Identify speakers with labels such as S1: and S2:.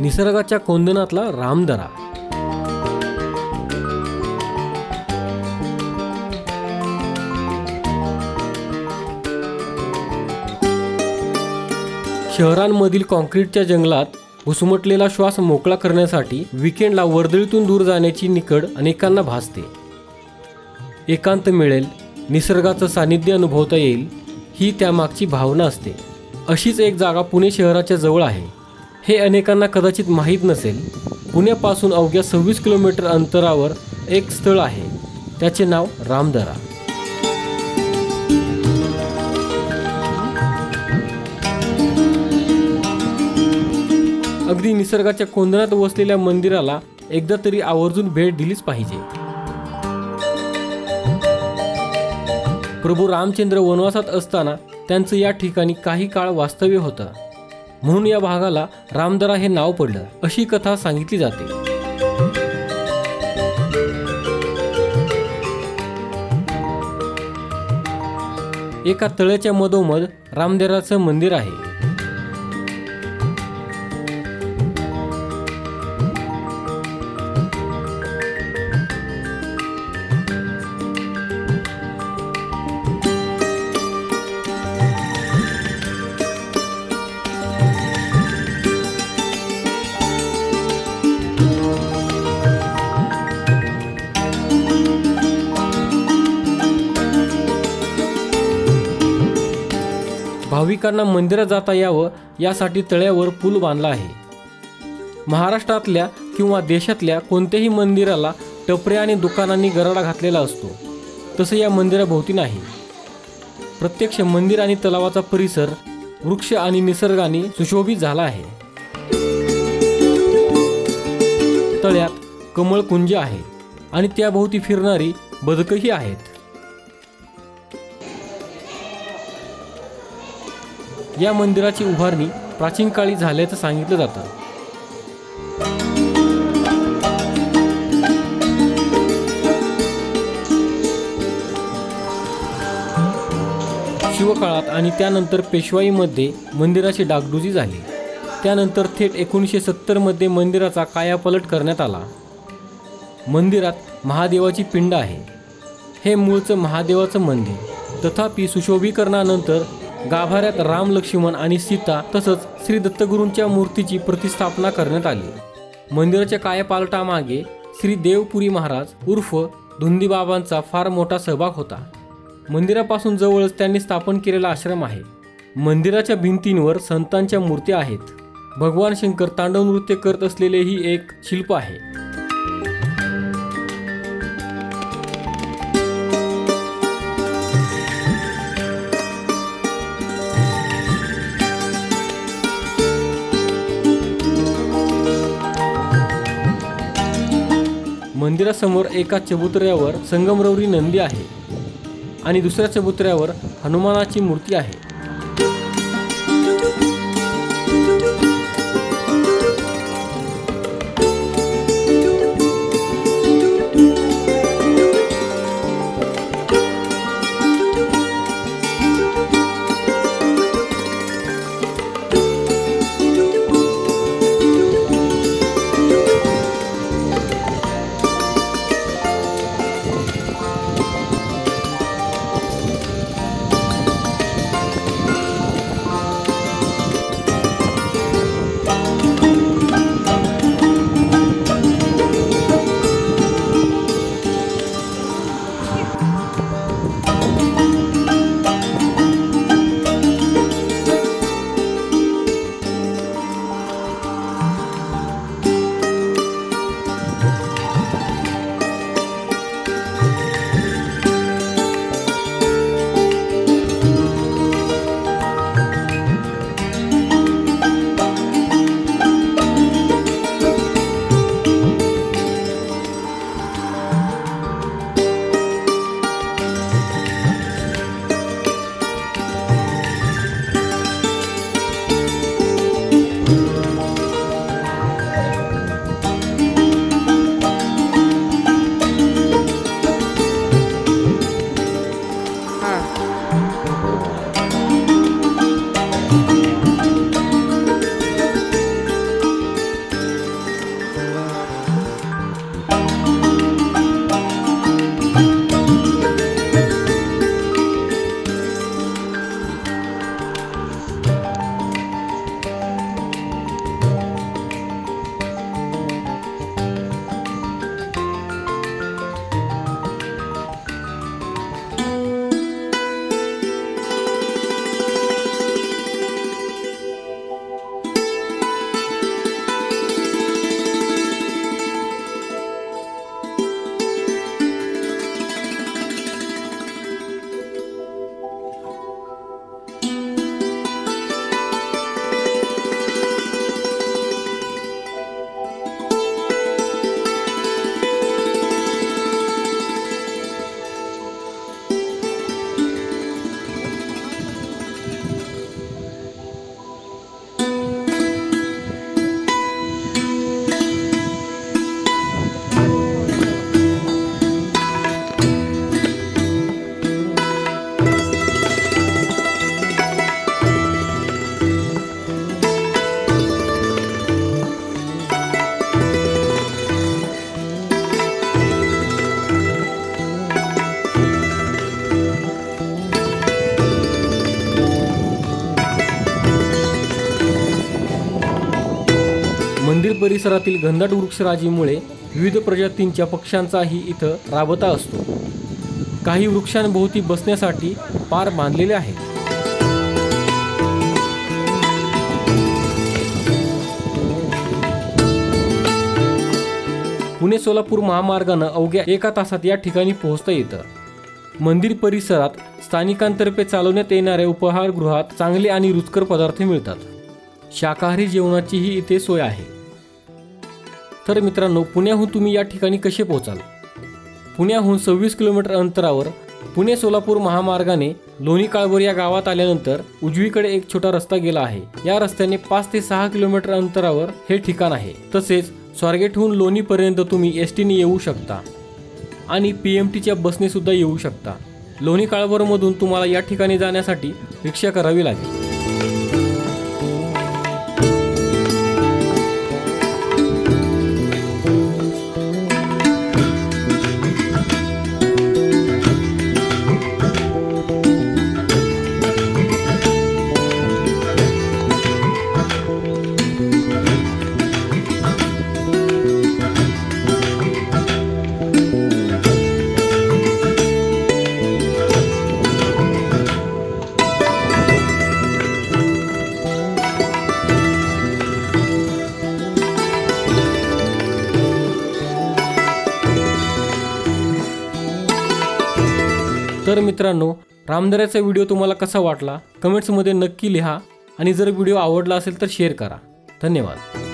S1: निसर्गाच्या कोंदणातला रामदरा। शहरांमधील कॉन्क्रीटच्या जंगलात घुसमटलेला श्वास मोकळा करण्यासाठी विकेंडला वर्दळीतून दूर जाण्याची निकड अनेकांना भासते। एकांत मिळेल, निसर्गाचं सानिध्य अनुभवता येईल, ही त्यामागची भावना असते। अशीच एक जागा पुणे शहराच्या जवळ आहे। हे अनेकांना कदाचित माहीत नसेल। पुण्यापासून अवघ्या 26 किलोमीटर अंतरावर एक स्थळ आहे, त्याचे नाव रामदरा। अगदी निसर्गाच्या कोंदणात वसलेल्या मंदिराला एकदा तरी आवर्जून भेट दिलीच पाहिजे। प्रभू रामचंद्र वनवासात असताना त्यांचं या ठिकाणी काही काळ वास्तव्य होतं, म्हणून या भागाला रामदरा हे नाव पडलं, अशी कथा सांगितली जाते। एका तळ्याच्या मधोमध रामदराचं मंदिर आहे। भाविकांना मंदिरात जाता यावं यासाठी तळ्यावर पूल बांधला आहे। महाराष्ट्रातल्या किंवा देशातल्या कोणत्याही मंदिराला टपऱ्या आणि दुकानांनी गराडा घातलेला असतो, तसं या मंदिराभोवती नाही। प्रत्यक्ष मंदिर आणि तलावाचा परिसर वृक्ष आणि निसर्गाने सुशोभित झाला आहे। तळ्यात कमळकुंज आहे आणि त्याभोवती फिरणारी बदकही आहेत। या मंदिराची उभारणी प्राचीन काळी झाल्याचं सांगितलं जातं। शिवकाळात आणि त्यानंतर पेशवाईमध्ये मंदिराची डागडुजी झाली। त्यानंतर थेट 1970 मध्ये मंदिराचा कायापालट करण्यात आला। मंदिरात महादेवाची पिंड आहे। हे मूळचं महादेवाचं मंदिर, तथापि सुशोभीकरणानंतर गाभाऱ्यात राम, लक्ष्मण आणि सीता तसंच श्री दत्तगुरूंच्या मूर्तीची प्रतिष्ठापना करण्यात आली। मंदिराच्या कायापालटामागे श्री देवपुरी महाराज उर्फ धुंदीबाबांचा फार मोठा सहभाग होता। मंदिरापासून जवळच त्यांनी स्थापन केलेला आश्रम आहे। मंदिराच्या भिंतींवर संतांच्या मूर्त्या आहेत। भगवान शंकर तांडव नृत्य करत असलेले ही एक शिल्प आहे। मंदिरासमोर एका चबुतऱ्यावर संगमरवरी नंदी आहे आणि दुसऱ्या चबुतऱ्यावर हनुमानाची मूर्ती आहे। परिसरातील घनदाट वृक्षराजीमुळे विविध प्रजातींच्या पक्ष्यांचाही इथं राबता असतो। काही वृक्षांभोवती बसण्यासाठी पार बांधलेले आहेत। पुणे सोलापूर महामार्गानं अवघ्या 1 तासात या ठिकाणी पोहोचता येतं। मंदिर परिसरात स्थानिकांतर्फे चालवण्यात येणाऱ्या उपाहारगृहात चांगले आणि रुचकर पदार्थ मिळतात। शाकाहारी जेवणाचीही इथे सोय आहे। तर मित्रांनो, पुण्याहून तुम्ही या ठिकाणी कसे पोहोचाल? पुण्याहून 26 किलोमीटर अंतरावर पुणे सोलापूर महामार्गाने लोणी काळभोर या गावात आल्यानंतर उजवीकडे एक छोटा रस्ता गेला आहे। या रस्त्याने 5 ते 6 किलोमीटर अंतरावर हे ठिकाण आहे। तसेच स्वारगेटहून लोणीपर्यंत तुम्ही एसटीने येऊ शकता आणि PMTच्या बसने सुद्धा येऊ शकता। लोणी काळभोरमधून तुम्हाला या ठिकाणी जाण्यासाठी रिक्षा करावी लागेल। तर मित्रांनो, रामदऱ्याचा व्हिडिओ तुम्हाला कसा वाटला कमेंट्समध्ये नक्की लिहा आणि जर व्हिडिओ आवडला असेल तर शेअर करा। धन्यवाद।